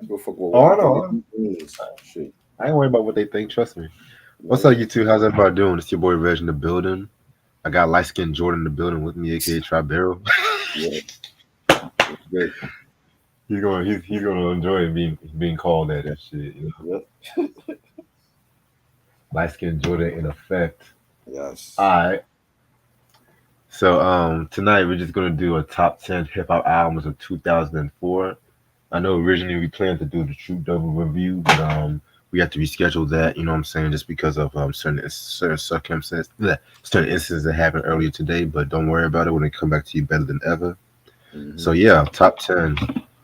Go fuck with Oh, what I I think know. it is. Shit. I ain't worried about what they think. Trust me. What's Right. up, you two? How's everybody doing? It's your boy Reg in the building. I got light skinned Jordan in the building with me, aka Tribero. Yeah. It's good. He's gonna enjoy being called that shit. You know, Yep. light skinned Jordan in effect. All Yes. right. So tonight we're just gonna do a top 10 hip hop albums of 2004. I know originally we planned to do the True Double review, but we had to reschedule that. You know what I'm saying? Just because of certain circumstances, certain instances that happened earlier today. But don't worry about it. When they come back to you better than ever. Mm-hmm. So yeah, top 10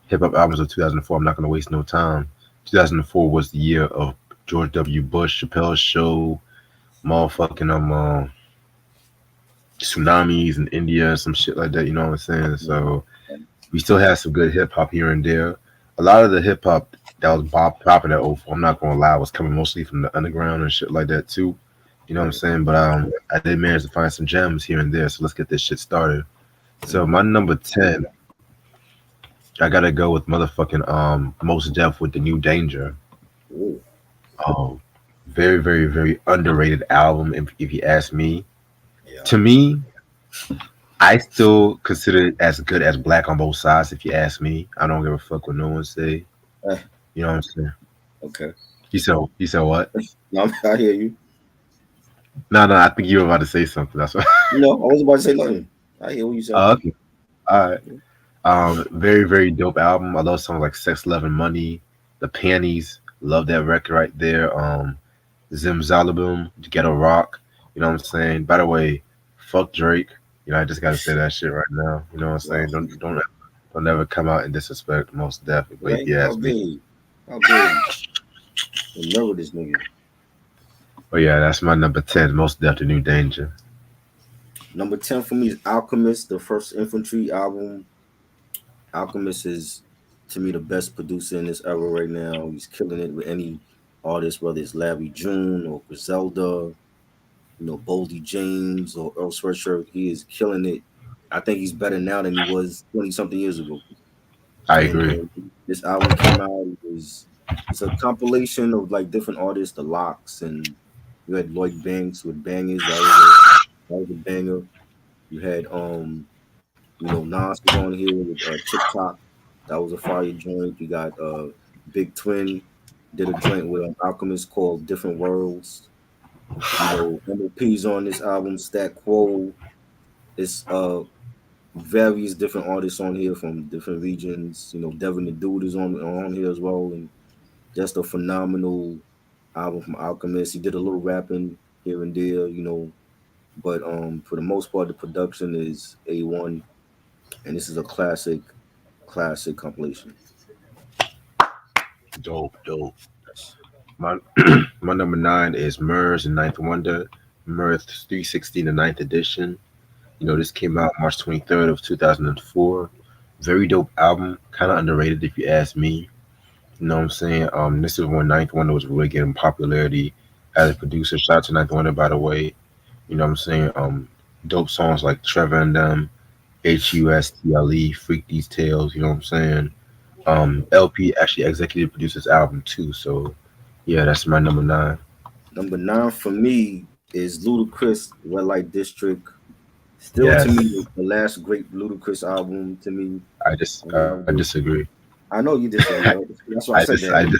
hip hop albums of 2004. I'm not gonna waste no time. 2004 was the year of George W. Bush, Chappelle's Show, motherfucking tsunamis in India, some shit like that. You know what I'm saying? So we still had some good hip hop here and there. A lot of the hip hop that was popping at 04, I'm not gonna lie, was coming mostly from the underground and shit like that too. You know what I'm Right. saying? But I did manage to find some gems here and there. So let's get this shit started. So Mm-hmm. my number 10, I gotta go with motherfucking Most Def with the New Danger. Ooh. Um, very very very underrated album if you ask me. Yeah. To me, I still consider it as good as Black on Both Sides. If you ask me, I don't give a fuck what no one say. Eh, You know what I'm saying? okay. He said what? No, I hear you. No, no, I think you were about to say something. That's what. No, I was about to say nothing. I hear what you said. Okay. All right. Very, very dope album. I love songs like Sex, Love, and Money, The Panties. Love that record right there. Zimzalabum, Ghetto Rock. You know what I'm saying? By the way, fuck Drake. You know, I just gotta say that shit right now. You know what I'm Wow. saying? Don't ever come out and disrespect Most Definitely. But if Right? you How ask me, dare you? How dare you? Remember this nigga. but yeah, that's my number 10. Most Definitely New Danger. Number 10 for me is Alchemist, the first infantry album. Alchemist is to me the best producer in this era right now. He's killing it with any artist, whether it's Larry June or Griselda, Boldy James or Earl Sweatshirt. He is killing it. I think he's better now than he was 20 something years ago. I And agree. when this album came out, it's a compilation of like different artists, the Locks, and you had Lloyd Banks with Bangers. That was a banger. You had Nas was on here with TikTok. That was a fire joint. You got Big Twin did a joint with Alchemist called Different Worlds. MOP's on this album, Stat Quo. It's various different artists on here from different regions. Devin the Dude is on here as well, and just a phenomenal album from Alchemist. He did a little rapping here and there, but for the most part, the production is A1, and this is a classic compilation. Dope, dope. My my number 9 is Murs and Ninth Wonder. Murs 316, the ninth edition. You know, this came out March 23rd of 2004. Very dope album. Kind of underrated if you ask me. You know what I'm saying? This is when Ninth Wonder was really getting popularity as a producer. Shout out to Ninth Wonder, by the way. You know what I'm saying? Dope songs like Trevor and Them, HUSTLE, Freak These Tales. You know what I'm saying? LP actually executive produced this album too. So yeah, that's my number 9. Number 9 for me is Ludacris, Red Light District. Still, to Yes, me, the last great Ludacris album. To me, I disagree. I know you disagree. Right? That's why I said I that.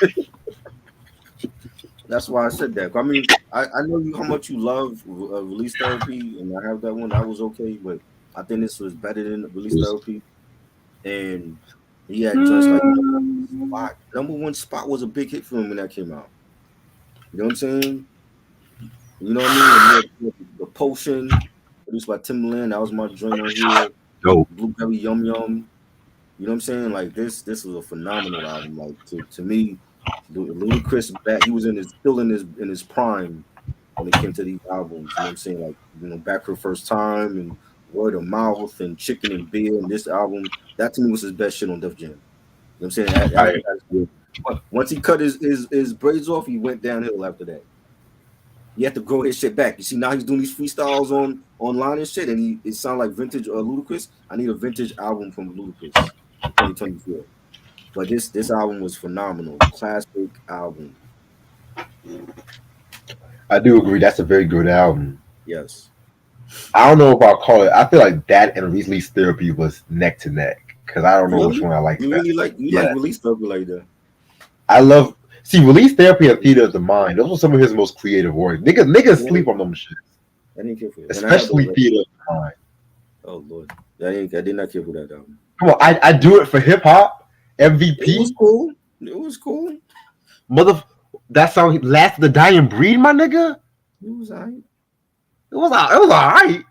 disagree. That's why I said that. I mean, I know you how much you love Release Therapy, and I have that one. That was okay, but I think this was better than Release Therapy. And he had just like spot. Number one spot was a big hit for him when that came out. You know what I'm saying? You know what I mean? And the Potion, produced by Timbaland, that was my joint on here. Dope. Blueberry Yum Yum. You know what I'm saying? Like this was a phenomenal album. Like to me, Ludacris back. He was still in his prime when it came to these albums. You know what I'm saying? Like back for the first time and Word of Mouth and Chicken and Beer and this album. That to me was his best shit on Def Jam. You know what I'm saying? I Once he cut his braids off, he went downhill after that. He had to grow his shit back. You see, now he's doing these freestyles online and shit, and it sounds like vintage Ludacris. I need a vintage album from Ludacris, 2024. But this album was phenomenal. Classic album. I do agree. That's a very good album. Yes. I don't know if I'll call it. I feel like that and Release Therapy was neck to neck because I don't know which Really? one I like You better. really like Yeah, release stuff like that? I love. See, Release Therapy and Theater of the Mind. Those were some of his most creative work. Niggas sleep Really? on them shit, I didn't care for it. And I have those especially records. Theater of the Mind. Oh Lord. I did not care for that album. Come on, I do it for hip hop. It was MVP, cool. It was cool. mother. That song, Last of the Dying Breed, my nigga. It was alright. It was alright.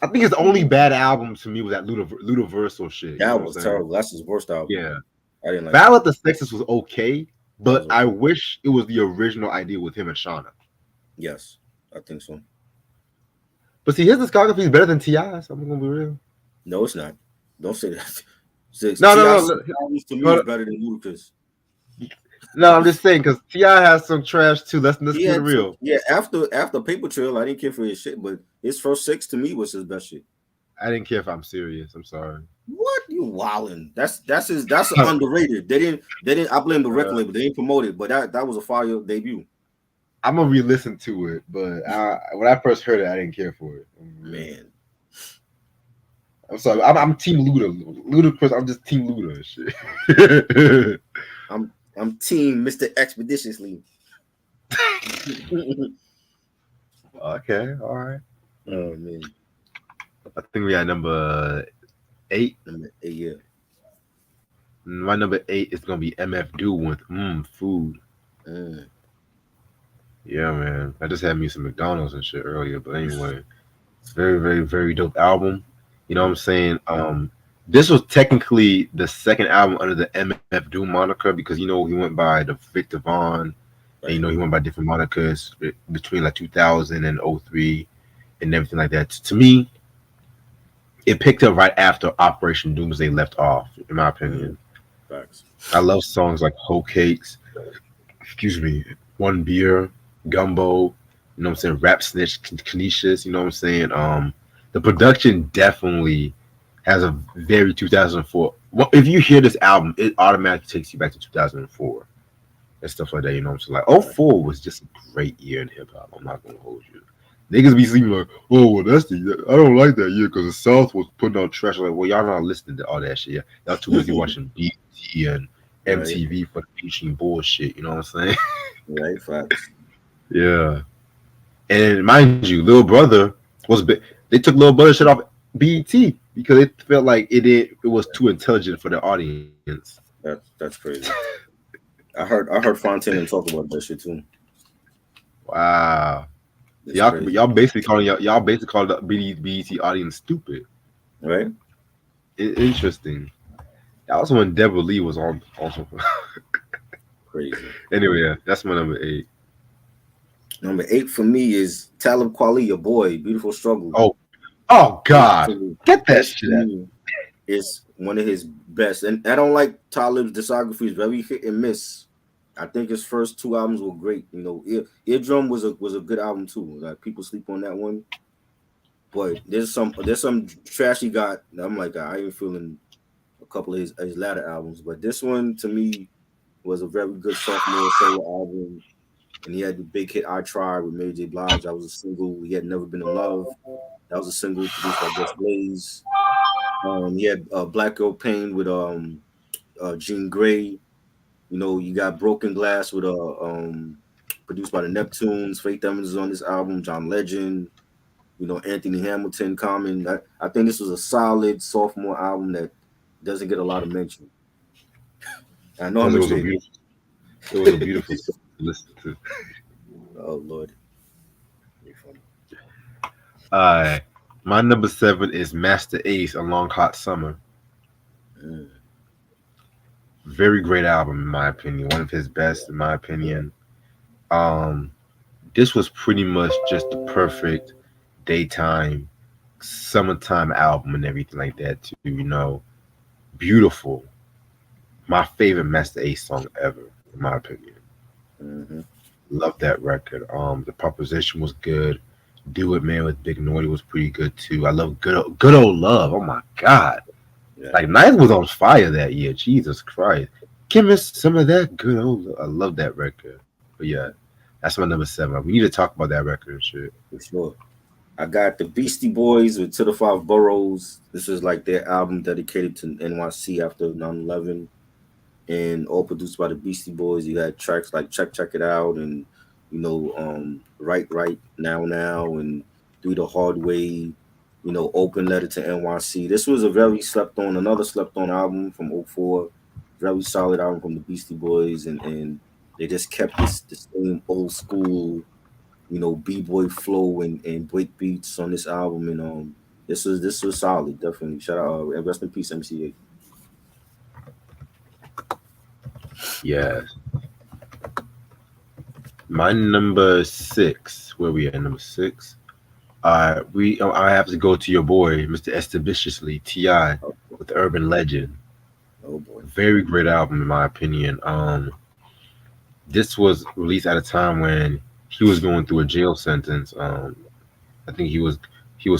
I think his only bad album to me was that Ludaversal shit. You know That what was I'm saying? terrible. That's his worst album. Yeah. I didn't like that. Battle of the Sexes was okay, That was but I okay. wish it was the original idea with him and Shauna. Yes, I think so. But see, his discography is better than T.I.'s. I'm gonna be real. No, it's not. Don't say that. Six No, no, T.I. no, no. albums to me is No, better than Ludacris. no, I'm just saying because T.I. has some trash too. Let's He keep it had some, real. yeah. After Paper Trail, I didn't care for his shit, but his first six to me was his best shit. I didn't care if I'm serious. I'm sorry. What you wildin'? That's underrated. They didn't. I blame the record label. They didn't promote it, but that was a fire debut. I'm gonna re-listen to it, but when I first heard it, I didn't care for it. Man, I'm sorry. I'm Team Luda. Ludacris. I'm just Team Luda and shit. I'm team Mr. Expeditiously. Okay, all right. Oh man, I think we got number 8. yeah. My number 8 is gonna be MF Doom with Food. Mm. Yeah, man. I just had me some McDonald's and shit earlier, but anyway, it's very, very, very dope album. You know what I'm saying? This was technically the second album under the MF Doom moniker because he went by the Victor Vaughn, and Right. he went by different monikers between like 2000 and '03 and everything like that. To me, it picked up right after Operation Doomsday left off, in my opinion. Facts. I love songs like Hoe Cakes, excuse me, One Beer, Gumbo, you know what I'm saying, Rap Snitch, Canisius, you know what I'm saying? The production definitely has a very 2004. Well, if you hear this album, it automatically takes you back to 2004 and stuff like that, you know what I'm saying? Like, Right. '04 was just a great year in hip hop. I'm not gonna hold you. Niggas be sleeping like, oh, well, that's I don't like that year because the South was putting out trash. Like, well, y'all not listening to all that shit. Y'all too busy watching BT and Right. MTV for the mainstream bullshit. You know what I'm saying? Right. Facts. Yeah. And mind you, Little Brother was big. They took Little Brother shit off BET because they felt like it was too intelligent for the audience. That's crazy. I heard Fontaine talk about that shit too. Wow. It's Y'all crazy. y'all basically calling y'all basically calling the BET audience stupid. Right. Interesting. That was when Deborah Lee was on also. Crazy. Anyway, yeah, that's my number 8. Number 8 for me is Talib Kweli, your boy, Beautiful Struggle. Oh This God. to me, Get that this to shit out. me is one of his best. And I don't like Talib's discography; is very hit and miss. I think his first 2 albums were great. Eardrum was a good album too. Like people sleep on that one, but there's some trash he got. I'm like I ain't feeling a couple of his latter albums, but this one to me was a very good sophomore solo album. And he had the big hit "I Tried" with Mary J. Blige. That was a single. He had "Never Been in Love." That was a single produced by Just Blaze. He had "Black Girl Pain" with Jean Grey. You got "Broken Glass" with produced by the Neptunes. Faith Evans is on this album. John Legend. Anthony Hamilton, Common. I think this was a solid sophomore album that doesn't get a lot of mention. I know how Because much you hate it. it was a beautiful song to listen to. Oh Lord, you're funny. My number 7 is Master Ace, A Long Hot Summer. Mm, Very great album in my opinion. One of his best in my opinion. Um, this was pretty much just the perfect daytime, summertime album and everything like that too. Beautiful. My favorite Master Ace song ever, in my opinion. hmm Love that record. The Proposition was good. Do It Man with Big Naughty was pretty good too. I love Good Old Love. Oh my God. Yeah, Like Ninth was on fire that year. Jesus Christ. Give me some of that good old. I love that record. But yeah, that's my number seven. We need to talk about that record and shit. for sure. I got the Beastie Boys with To the Five Boroughs. This is like their album dedicated to NYC after 9/11, and all produced by the Beastie Boys. You had tracks like Check It Out and Right Now and Do the Hard Way, Open Letter to NYC. This was a very another slept on album from '04. Very solid album from the Beastie Boys, and they just kept the same old school, b-boy flow and break beats on this album, and this was solid, definitely. Shout out, and rest in peace, MCA. Yeah. My number six. Where we at? Number six. I have to go to your boy, Mr. Estabishiously Ti, Oh, with Urban Legend. oh boy. Very great album in my opinion. This was released at a time when he was going through a jail sentence. I think he was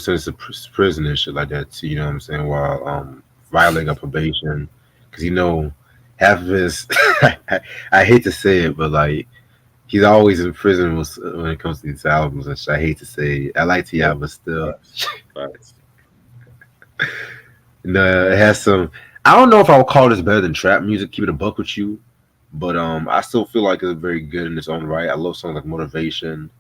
sentenced to prison and shit like that too. You know what I'm saying? While violating a probation, because half of his I hate to say it, but like he's always in prison when it comes to these albums and shit. I hate to say it. I like Ti, Yeah, but still, facts, facts. no, it has some. I don't know if I would call this better than trap music. Keep it a buck with you, but I still feel like it's very good in its own right. I love songs like Motivation.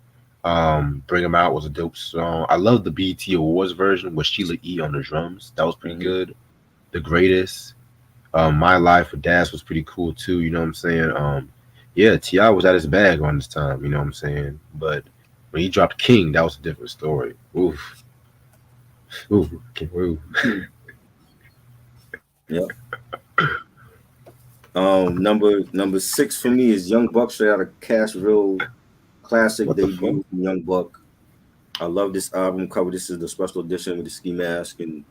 Bring 'Em Out was a dope song. I love the BET Awards version with Sheila E on the drums. That was pretty Hmm. good. The Greatest. My Life with Das was pretty cool too. You know what I'm saying? Yeah, Ti was at his bag on this time. You know what I'm saying? But when he dropped King, that was a different story. Oof, oof, oof. Yeah. Number six for me is Young Buck, straight out of Cash Real, classic What the fuck? debut from Young Buck. I love this album cover. This is the special edition with the ski mask, and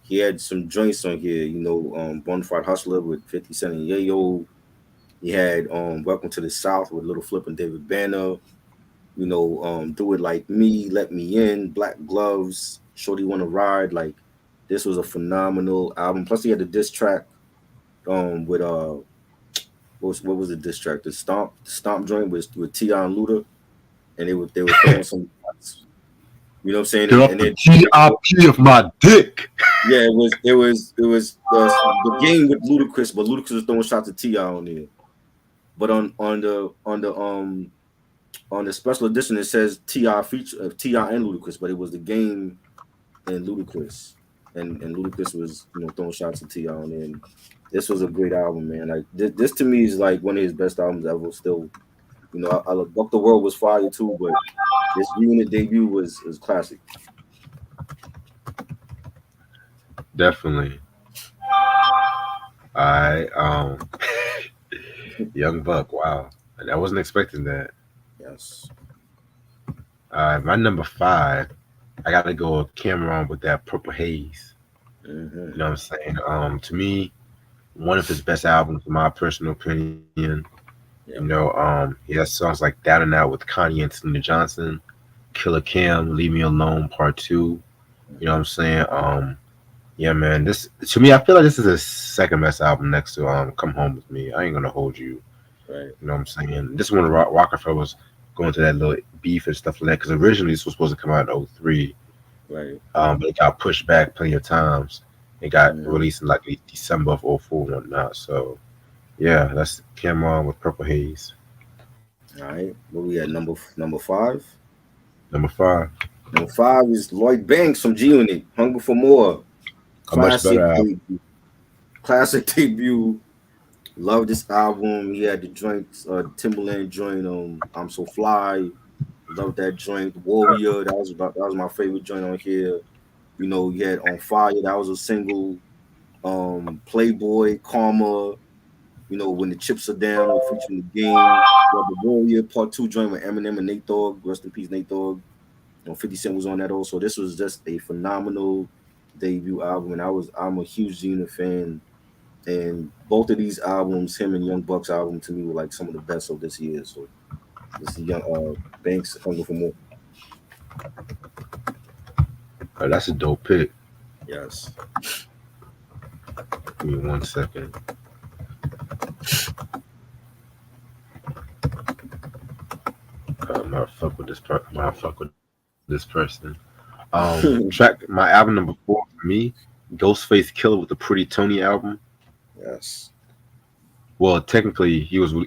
he had some joints on here. Bonafide Hustler with 50 Cent and Yayo. He had Welcome to the South with Little Flip and David Banner. Do It Like Me, Let Me In, Black Gloves, Shorty Wanna Ride. Like, this was a phenomenal album. Plus, he had the diss track with what was the diss track? The Stomp joint with T.I. and Luda, and they were throwing some shots. You know what I'm saying? Get And off and the then TIP of my dick. yeah, it was the game with Ludacris, but Ludacris was throwing shots at T.I. on there. But on the special edition, it says Ti feature Ti and Ludacris, but it was the game and Ludacris, and Ludacris was throwing shots at Ti on it. And this was a great album, man. Like this to me is like one of his best albums ever. Still, I love Buck the World was fire too, but this unit debut was classic. Definitely. I Young Buck. Wow, I wasn't expecting that. Yes. My number five. I got to go with Cameron with that Purple Haze. Hmm. You know what I'm saying? To me, one of his best albums, in my personal opinion. Yep. He has songs like Down and Out with Kanye and Selena Johnson, Killer Cam, Leave Me Alone Part Two. You know what I'm Hmm. saying? Yeah, man. This to me, I feel like this is his second best album next to Come Home with Me. I ain't gonna hold you. Right. You know what I'm saying? This one, Rockefeller was going through that little beef and stuff like that because originally this was supposed to come out in '03, Right. but it got pushed back plenty of times. It got Hmm. released in like December of '04 and whatnot. So yeah, that's Cameron with Purple Haze. All right. What we at number five? Number five, Number five is Lloyd Banks from G Unit. Hunger for More. a much better Classic album. debut. Classic debut. Love this album. He had the joint, Timberland joint. I'm So Fly. Love that joint. Warrior. That was my favorite joint on here. You had On Fire. That was a single. Playboy, Karma. When the chips are down, featuring the game. You had the Warrior Part Two joint with Eminem and Nate Dogg. Rest in peace, Nate Dogg. 50 Cent was on that also. This was just a phenomenal debut album, and I'm a huge Gina fan. And both of these albums, him and Young Buck's album, to me were like some of the best of this year. So this is Young Banks, Hunger for More. That's a dope pick. Yes. Give me 1 second. Not fuck with this not fuck with this person. Track my album number 4 for me, Ghostface Killer with the Pretty Tony album. Yes. Well, technically, he was not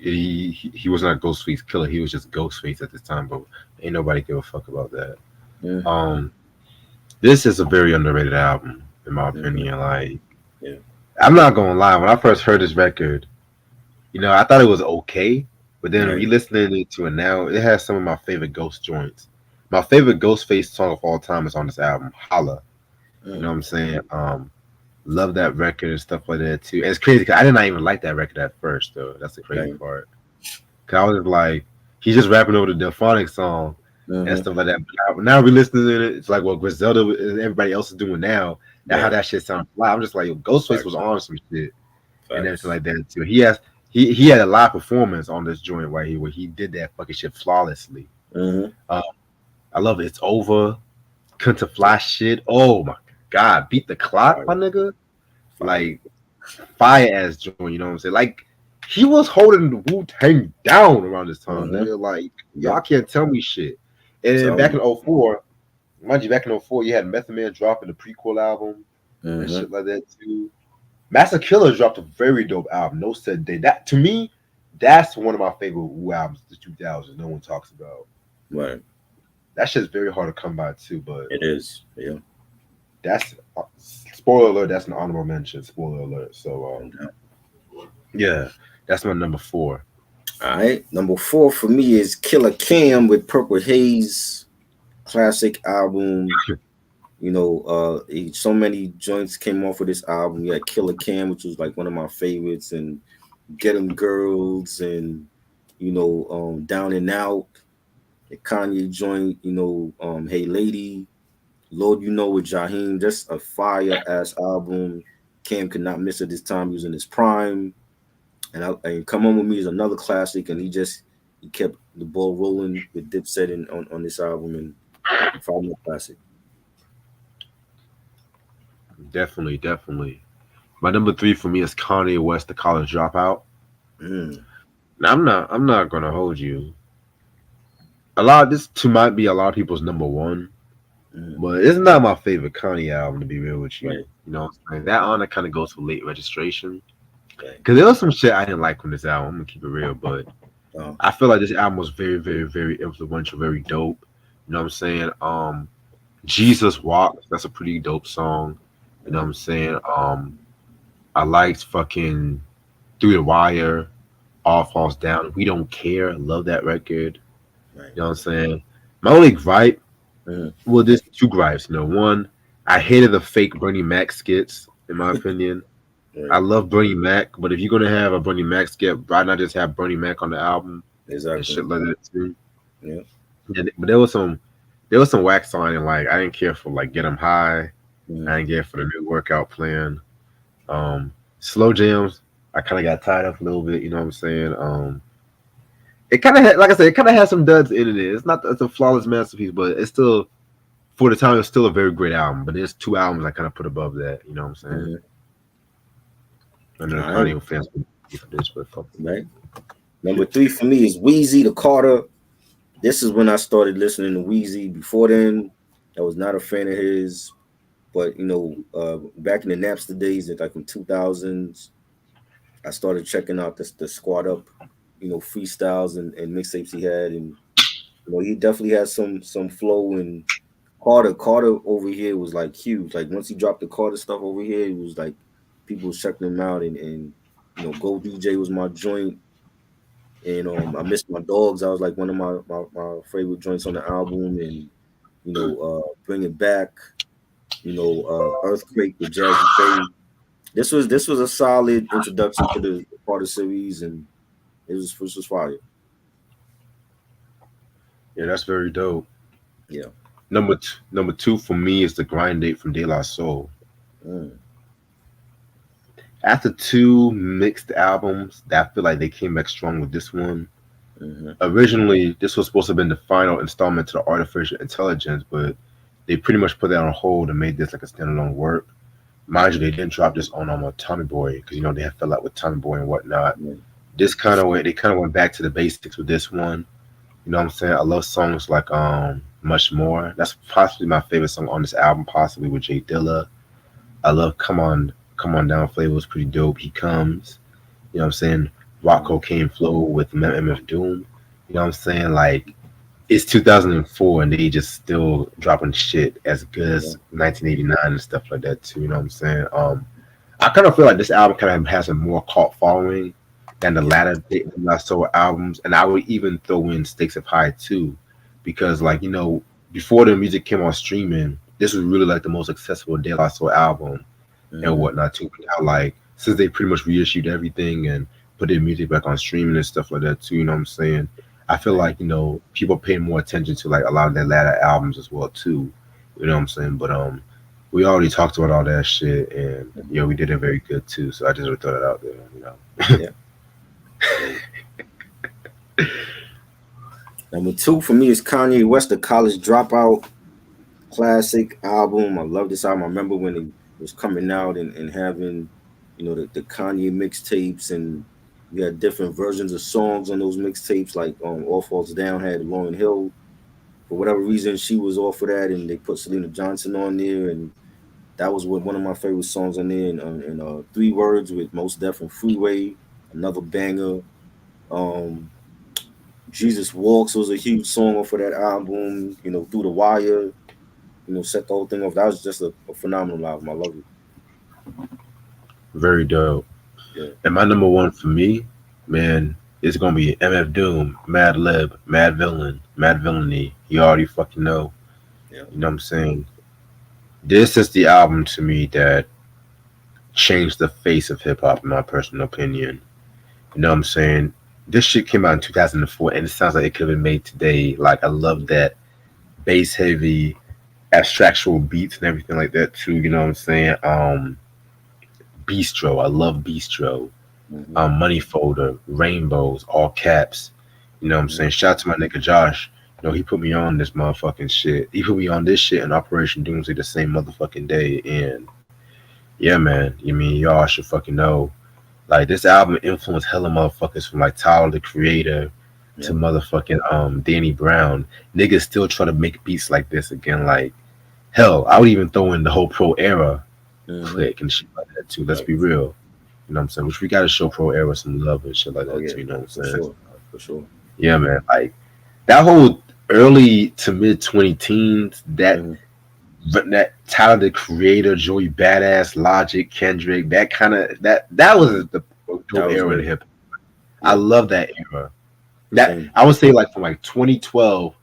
Ghostface Killer. He was just Ghostface at this time, but ain't nobody give a fuck about that. Mm, Um, this is a very underrated album, in my mm-hmm. opinion. Like, Yeah. I'm not gonna lie, when I first heard this record, I thought it was okay, but then Right. re-listening to it now, it has some of my favorite Ghost joints. My favorite Ghostface song of all time is on this album, Holla. You know Mm, what I'm saying? Love that record and stuff like that too. And it's crazy 'cause I did not even like that record at first though. That's the crazy right. part. 'Cause I was just like, he's just rapping over the Delphonic song and Mm-hmm. stuff like that. But now re-listening to it, it's like what Griselda and everybody else is doing now. That how Right. that shit sounds fly. I'm just like, yo, Ghostface was Facts. on some shit and everything Facts. like that too. He had a live performance on this joint right here where he did that fucking shit flawlessly. Mm-hmm. Uh, I love it. It's over. Country fly shit. Oh my god, beat the clock, my Fire. nigga. Fire. Like fire ass joint. You know what I'm saying? Like he was holding the Wu Tang down around this time, Mm-hmm. nigga. Like y'all Yep. can't tell me shit. And then Tell back me. in '04, mind you, back in '04, you had Method Man dropping the prequel album and Mm-hmm. shit like that too. Master Killer dropped a very dope album. No Said Day. That to me, that's one of my favorite Wu albums, the 2000s. No one talks about. Right. That shit's very hard to come by too. But It is. Yeah. that's spoiler alert. That's an honorable mention. Spoiler alert. So No doubt. yeah, that's my number 4. All right. Number 4 for me is Killer Cam with Purple Haze. Classic album. So many joints came off of this album. You had Killer Cam, which was like one of my favorites, and Get 'Em Girls, and Down and Out, the Kanye joint. Hey Lady, Lord, with Jaheim. Just a fire ass album. Cam could not miss at this time. He was in his prime, and Come On With Me is another classic, and he kept the ball rolling with Dipset on this album, and five more classic. Definitely, definitely. My number 3 for me is Kanye West, The College Dropout. Mm, Now, I'm not gonna hold you. A lot of this to might be a lot of people's number 1, mm, but it's not my favorite Kanye album to be real with you. right, You know, what I'm saying? That honor kind of goes for Late Registration right. because there was some shit I didn't like from this album. I'm gonna keep it real, but Oh, I feel like this album was very, very, very influential, very dope. You know what I'm saying? Jesus Walks, that's a pretty dope song. You know what I'm saying? I liked fucking Through the Wire, All Falls Down. We Don't Care. Love that record. right. You know what I'm saying? My only gripe, Mm, well, there's two gripes. One, I hated the fake Bernie Mac skits, in my opinion. I right. love Bernie Mac, but if you're gonna have a Bernie Mac skit, why not just have Bernie Mac on the album and Exactly. shit like that too? Yeah. But there was some wax on it. Like I didn't care for like Get 'Em High. Mm, I didn't care for the new workout plan. Slow jams. I kind of got tired of a little bit. You know what I'm saying? It kind of had, like I said, it kind of has some duds in it. It's a flawless masterpiece, but it's still for the time it's still a very great album. But there's two albums I kind of put above that. You know what I'm saying? mm. I know the All right. Kanye fans will be for this, but fuck them. Right. Number 3 for me is Wheezy the Carter. This is when I started listening to Wheezy. Before then, I was not a fan of his. But back in the Napster days, like in 2000s, I started checking out the Squad Up, freestyles and mixtapes he had, and he definitely had some flow. And Carter over here was like huge. Like once he dropped the Carter stuff over here, it was like people was checking him out, and Go DJ was my joint, and I Missed My Dogs. I was like one of my favorite joints on the album, and Bring It Back. Earthquake with Jazzy Faye. This was a solid introduction to the Carter series, and it was fire. Yeah, that's very dope. Yeah. Number two for me is the Grind Date from De La Soul. Mm, After two mixed albums, that I feel like they came back strong with this one. hmm Originally, this was supposed to have been the final installment to the Artificial Intelligence, but they pretty much put that on hold and made this like a standalone work. Mind you, they didn't drop this on Tommy Boy because they had fell out with Tommy Boy and whatnot. Yeah. This kind of went they kind of went back to the basics with this one. You know what I'm saying? I love songs like Much More. That's possibly my favorite song on this album, possibly with Jay Dilla. I love Come On Down Flavor was pretty dope. He Comes. You know what I'm saying? Rock Mhm. Cocaine Flow with MF Doom. You know what I'm saying? Like it's 2004 and they just still dropping shit as good Yeah. as 1989 and stuff like that too. You know what I'm saying? I kind of feel like this album kind of has a more cult following than the Yeah. latter the last Soul albums, and I would even throw in Stakes of High too, because like before the music came on streaming, this was really like the most accessible De La Soul album and Hmm. whatnot too. But now like since they pretty much reissued everything and put their music back on streaming and stuff like that too, you know what I'm saying? I feel Right. like people pay more attention to like a lot of their latter albums as well too. You know what I'm saying? But we already talked about all that shit, and Hmm. we did it very good too. So I just would throw that out there. Yeah. So number two for me is Kanye West, The College Dropout, classic album. I love this album. I remember when it was coming out and having, the Kanye mixtapes, and you had different versions of songs on those mixtapes. Like All Falls Down had Lauryn Hill. For whatever reason, she was off of that, and they put Selena Johnson on there, and that was one of my favorite songs on there. And Three Words with Most Def and Freeway, another banger. Um, Jesus Walks was a huge song off of that album. Through the Wire. Set the whole thing off. That was just a phenomenal album. I love it. Very dope. Yeah, And my number one for me, man, is gonna be MF Doom, Mad Lib, Mad Villain, Mad Villainy. You already fucking know. yeah. You know what I'm saying? This is the album to me that changed the face of hip hop, in my personal opinion. You know what I'm saying? This shit came out in 2004, and it sounds like it could have been made today. Like I love that bass heavy, abstractual beats and everything like that too. You know what I'm saying? Bistro, I love Bistro. Mm-hmm, Money Folder, Rainbows, all caps. You know what I'm mm-hmm, saying? Shout out to my nigga Josh. He put me on this motherfucking shit. He put me on this shit in Operation Doomsday the same motherfucking day. And yeah, man, y'all should fucking know. Like this album influenced hella motherfuckers from like Tyler the Creator to yeah. motherfucking Danny Brown. Niggas still try to make beats like this again. Like hell, I would even throw in the whole Pro Era Mm-hmm. click and shit like that too. Let's Right. be real. You know what I'm saying? Which we gotta show Pro Era some love and shit like Oh that yeah, too. You know what I'm for saying? sure, for sure. Yeah, man. Like that whole early to mid 20 teens, Mm-hmm. that Tyler the Creator, Joey Badass, Logic, Kendrick, that kind of that was the That dope was era in great. hip. I Yeah, love that era. That same. I would say like from like 2012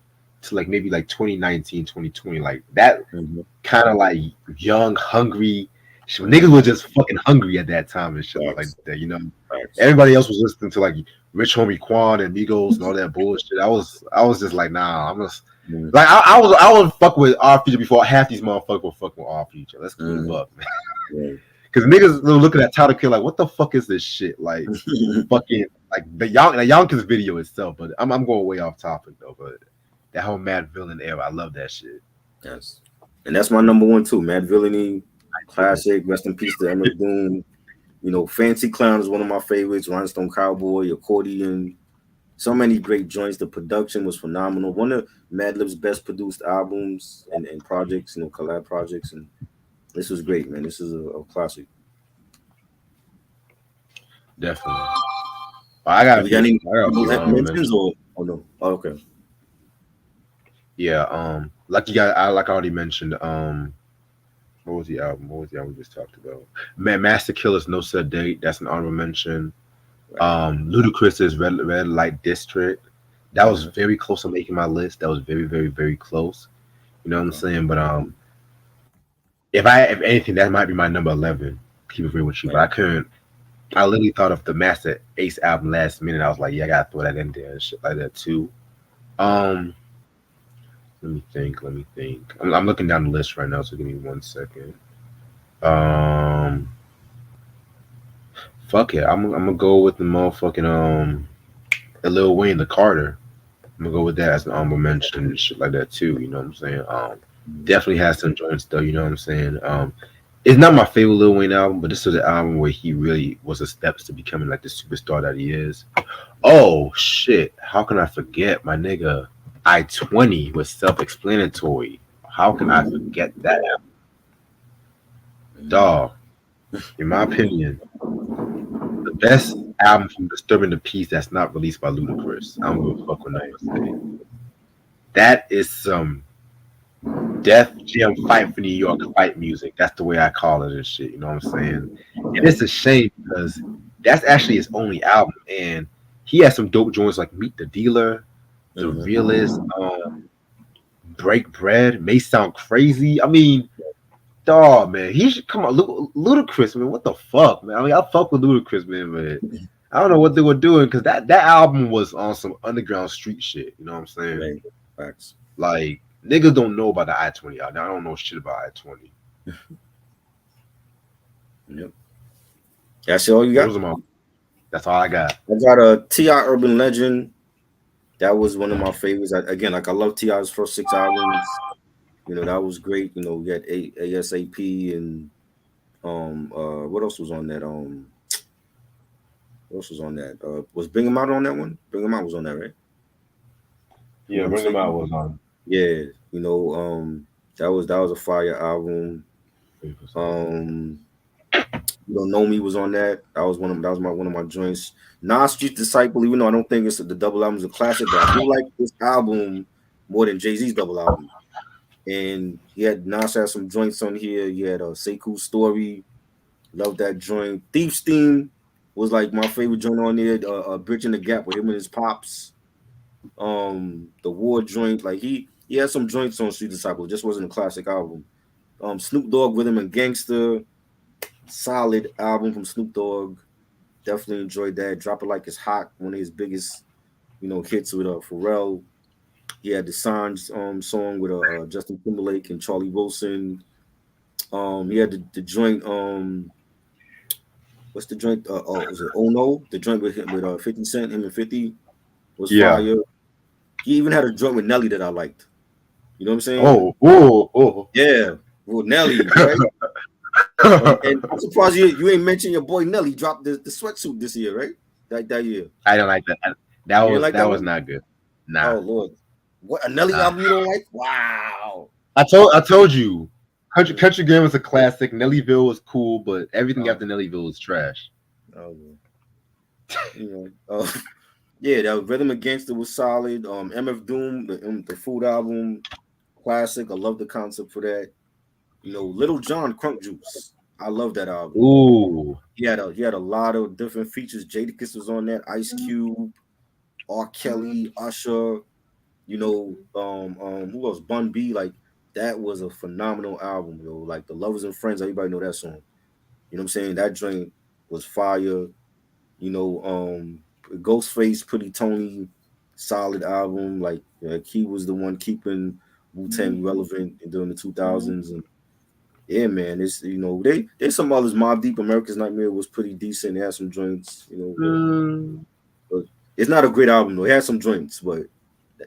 to like maybe like 2019, 2020, like that Mm-hmm. kind of like young, hungry. Mm-hmm. Niggas were just fucking hungry at that time and shit like Facts, that. facts. Everybody else was listening to like Rich Homie Quan and Migos and all that bullshit. I was just like, nah, I'm just Mm-hmm. like I would fuck with our future before half these motherfuckers were fucking with our future. Let's keep it a Mm-hmm. buck, man. Right. Because niggas were looking at Tyler Kill like, what the fuck is this shit? Like fucking like the Yonkers video itself. But I'm going way off topic though. But that whole Mad Villain era, I love that shit. Yes, and that's my number one too. Mad Villainy, classic. Rest in peace to MF Doom. Fancy Clown is one of my favorites. Rhinestone Cowboy, Accordion. So many great joints. The production was phenomenal. One of Madlib's best produced albums and projects, collab projects, and this was great, man. This is a classic. Definitely. I got a Have you got any honorable mentions mentions. or no? Oh, okay. Yeah, like I already mentioned, what was the album? What was the album we just talked about? Man, Master Killer's No Set Date, that's an honorable mention. Right. Ludacris's Red Light District. That was Mm-hmm. very close to making my list. That was very, very, very close. You know what I'm Okay. saying? But if anything, that might be my number 11. Keep it real with you, but Right. I couldn't. I literally thought of the Master Ace album last minute. I was like, yeah, I gotta throw that in there and shit like that too. Um, Let me think. Let me think. I'm looking down the list right now, so give me 1 second. Um, Fuck it. I'm gonna go with the motherfucking the Lil Wayne, the Carter. I'm gonna go with that as an honorable mention and shit like that too. You know what I'm saying? Mhm. Definitely has some joints though. You know what I'm saying? it's not my favorite Lil Wayne album, but this was an album where he really was a steps to becoming like the superstar that he is. Oh shit! How can I forget my nigga? I-20 was self-explanatory. How can I forget that? Mhm. Dog, in my opinion, the best album from Disturbing the Peace that's not released by Ludacris. I don't give a fuck what nobody say. That is some Def Jam Fight for New York fight music. That's the way I call it and shit. You know what I'm saying? And it's a shame because that's actually his only album, and he has some dope joints like Meet the Dealer, The Mhm. Realist, Break Bread. May sound crazy. I mean, dog, man, he should come on. Ludacris, man, what the fuck, man? I mean, I fuck with Ludacris, man, but I don't know what they were doing because that album was on some underground street shit. You know what I'm saying? Right. Facts. Like niggas don't know about the I-20 out. I don't know shit about I-20. Yep. That's all you got. Those are my. That's all I got. I got a Ti Urban Legend. That was one of my favorites. Again, like I love Ti's first 6 albums. That was great. We had ASAP and what else was on that? What else was on that? Was Bring 'Em Out on that one? Bring 'Em Out was on that, right? If I'm Yeah, not Bring 'Em Out mistaken. was on. Yeah, that was a fire album. Um, You Don't Know Me was on that. That was one of my joints. Nas Street Disciple, even though I don't think it's the double album is a classic, but I do like this album more than Jay-Z's double album. And Nas had some joints on here. He had a Sekou Story. Love that joint. Thief's Theme was like my favorite joint on there. Bridging the Gap with him and his pops. The War joint, like he had some joints on Street Disciple. It just wasn't a classic album. Snoop Dogg Rhythm and Gangster, solid album from Snoop Dogg. Definitely enjoyed that. Drop It Like It's Hot, one of his biggest, hits with Pharrell. He had the Sanj song with Justin Timberlake and Charlie Wilson. He had the joint what's the joint? Was it Oh No? The joint with 50 Cent, him and 50 was Yeah. fire. He even had a joint with Nelly that I liked. You know what I'm saying? Oh, oh, oh. Yeah, well Nelly, right? And I'm surprised you ain't mentioned your boy Nelly dropped the sweatsuit this year, right? That year. I don't like that. That You didn't was like that that was one? not good. Nah, Oh Lord. What, a Nelly nah. album you don't like? Wow. I told you. Yeah. Country Game was a classic. Nellyville was cool, but everything Oh, after Nellyville was trash. oh yeah, that Rhythm of Gangster was solid. MF Doom, the Food album, classic. I love the concept for that. Little John Crunk Juice. I love that album. Ooh. He had a lot of different features. Jadakiss was on that. Ice Cube, R. Kelly, Usher. Who else? Bun B. Like that was a phenomenal album. Like the Lovers and Friends. Everybody know that song. You know what I'm saying? That joint was fire. You know, Ghostface, Pretty Tony, solid album. Like he was the one keeping Wu Tang relevant during the 2000s, and yeah, man, it's there's some others. Mobb Deep, America's Nightmare was pretty decent. It had some joints, Mm, but it's not a great album though. It had some joints, but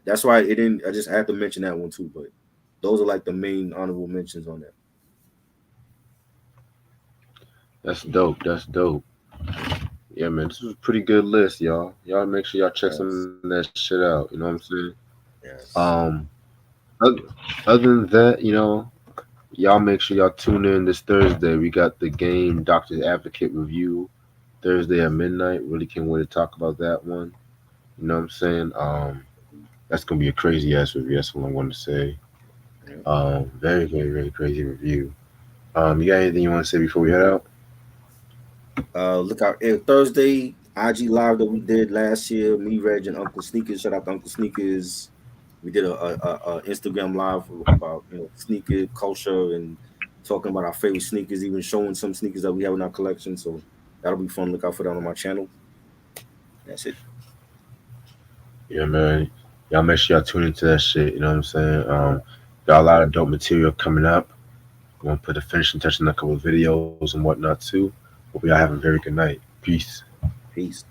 that's why it didn't. I just had to mention that one too. But those are like the main honorable mentions on that. that's dope. That's dope. Yeah, man, this was a pretty good list, y'all. Y'all make sure y'all check some of Yes, that shit out. You know what I'm saying? yes, Um, oth- other than that, y'all make sure y'all tune in this Thursday. We got the game Doctor's Advocate review Thursday at midnight. Really can't wait to talk about that one. You know what I'm saying? That's gonna be a crazy ass review. That's what I'm going to say. yeah. Very, very, very crazy review. You got anything you want to say before we head out? Look out Thursday IG live that we did last year. Me, Reg, and Uncle Sneakers. Shout out to Uncle Sneakers. We did a Instagram live about sneaker culture and talking about our favorite sneakers, even showing some sneakers that we have in our collection. So that'll be fun. Look out for that on my channel. That's it. Yeah, man. Y'all make sure y'all tune into that shit. You know what I'm saying? Got a lot of dope material coming up. We're gonna put a finishing touch on a couple of videos and whatnot too. Hope y'all have a very good night. Peace. Peace.